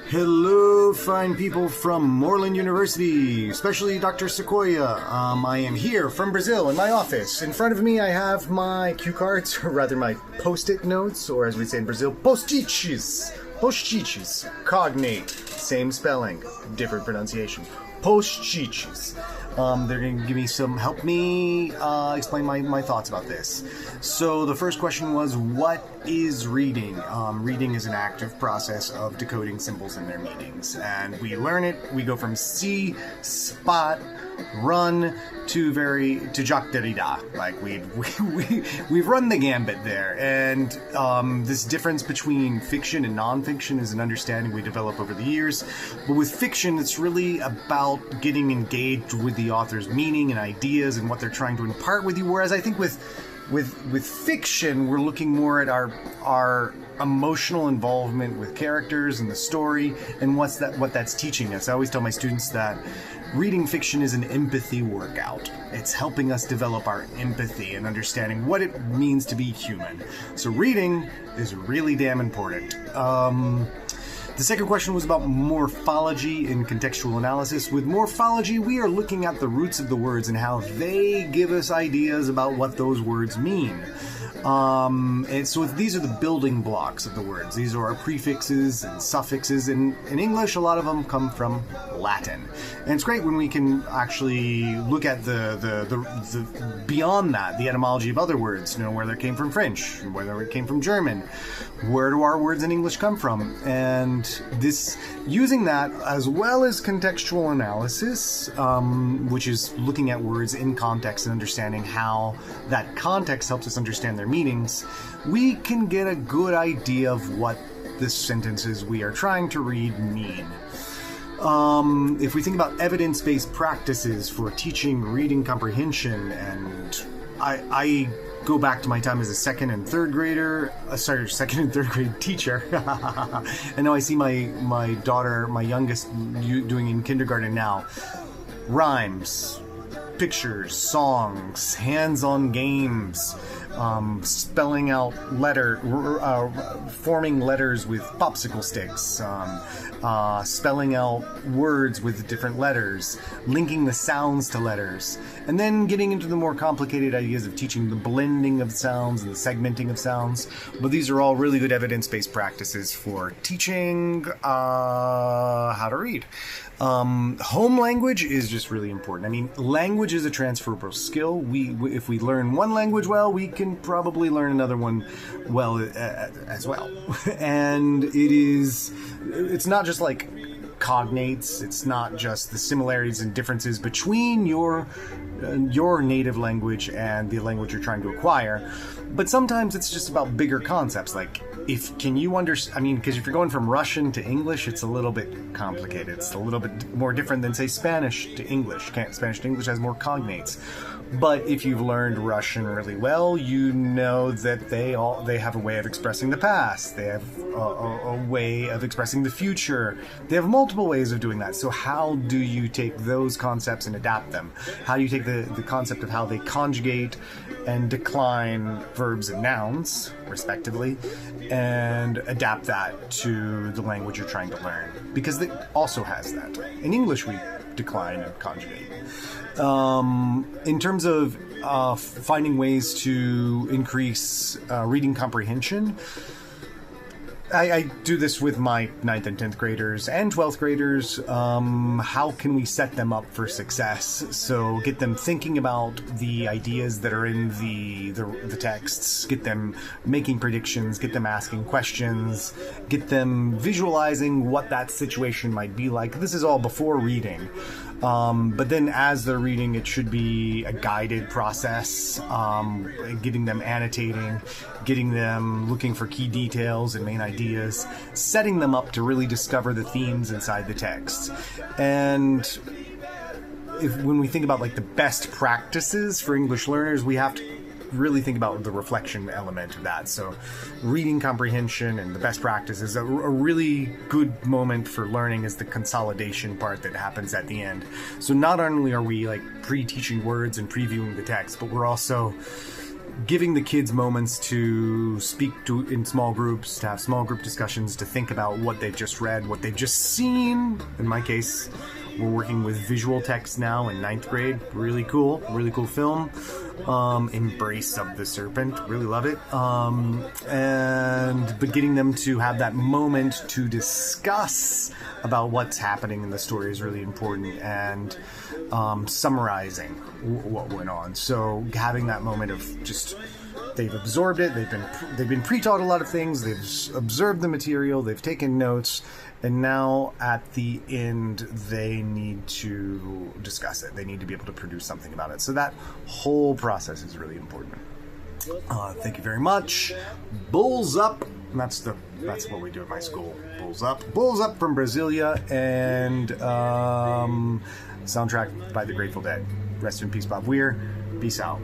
Hello, fine people from Moreland University, especially Dr. Sequoia. I am here from Brazil in my office. In front of me, I have my cue cards, or rather my post-it notes, or as we say in Brazil, post-ites. Post-ites. Cognate. Same spelling, different pronunciation. Post-ites. They're going to give me help me explain my thoughts about this. So the first question was, what is reading? Reading is an active process of decoding symbols and their meanings. And we learn it, we go from see, spot, run, to Jacques Derrida. Like, we've run the gambit there. And this difference between fiction and nonfiction is an understanding we develop over the years. But with fiction, it's really about getting engaged with the author's meaning and ideas and what they're trying to impart with you. Whereas I think with fiction, we're looking more at our emotional involvement with characters and the story and what that's teaching us. I always tell my students that reading fiction is an empathy workout. It's helping us develop our empathy and understanding what it means to be human. So reading is really damn important. The second question was about morphology and contextual analysis. With morphology, we are looking at the roots of the words and how they give us ideas about what those words mean. And so these are the building blocks of the words. These are our prefixes and suffixes. In English, a lot of them come from Latin. And it's great when we can actually look at the beyond that, the etymology of other words, whether it came from French, whether it came from German. Where do our words in English come from? And using that as well as contextual analysis, which is looking at words in context and understanding how that context helps us understand their meanings, we can get a good idea of what the sentences we are trying to read mean. If we think about evidence-based practices for teaching reading comprehension, and I go back to my time as a second and third grade teacher. And now I see my daughter, my youngest, doing in kindergarten now. Rhymes, pictures, songs, hands-on games, spelling out forming letters with popsicle sticks, spelling out words with different letters, linking the sounds to letters, and then getting into the more complicated ideas of teaching the blending of sounds and the segmenting of sounds. But these are all really good evidence-based practices for teaching how to read. Home language is just really important. I mean, language is a transferable skill. If we learn one language well, we can probably learn another one well as well. And it's not just like cognates. It's not just the similarities and differences between your native language and the language you're trying to acquire. But sometimes it's just about bigger concepts, like because if you're going from Russian to English, it's a little bit complicated. It's a little bit more different than, say, Spanish to English. Spanish to English has more cognates. But if you've learned Russian really well, you know that they have a way of expressing the past. They have a way of expressing the future. They have multiple ways of doing that. So how do you take those concepts and adapt them? How do you take the concept of how they conjugate and decline verbs and nouns, respectively, and adapt that to the language you're trying to learn? Because it also has that. In English, we decline and conjugate. In terms of finding ways to increase reading comprehension, I do this with my 9th and 10th graders and 12th graders. How can we set them up for success? So get them thinking about the ideas that are in the texts, get them making predictions, get them asking questions, get them visualizing what that situation might be like. This is all before reading. But then as they're reading, it should be a guided process, getting them annotating, getting them looking for key details and main ideas, setting them up to really discover the themes inside the text. And when we think about like the best practices for English learners, we have to really think about the reflection element of that. So reading comprehension and the best practices, a really good moment for learning is the consolidation part that happens at the end. So not only are we like pre-teaching words and previewing the text, but we're also giving the kids moments to speak to in small groups, to have small group discussions, to think about what they've just read, what they've just seen. In my case, we're working with visual text now in 9th grade. Really cool film. Embrace of the Serpent. Really love it. But getting them to have that moment to discuss about what's happening in the story is really important, and summarizing what went on. So having that moment of just, they've absorbed it, they've been pre-taught a lot of things, they've observed the material, they've taken notes, and now at the end they need to discuss it. They need to be able to produce something about it. So that whole process is really important. Thank you very much. Bulls up. That's what we do at my school. Bulls up from Brasilia, and soundtrack by the Grateful Dead. Rest in peace, Bob Weir. Peace out.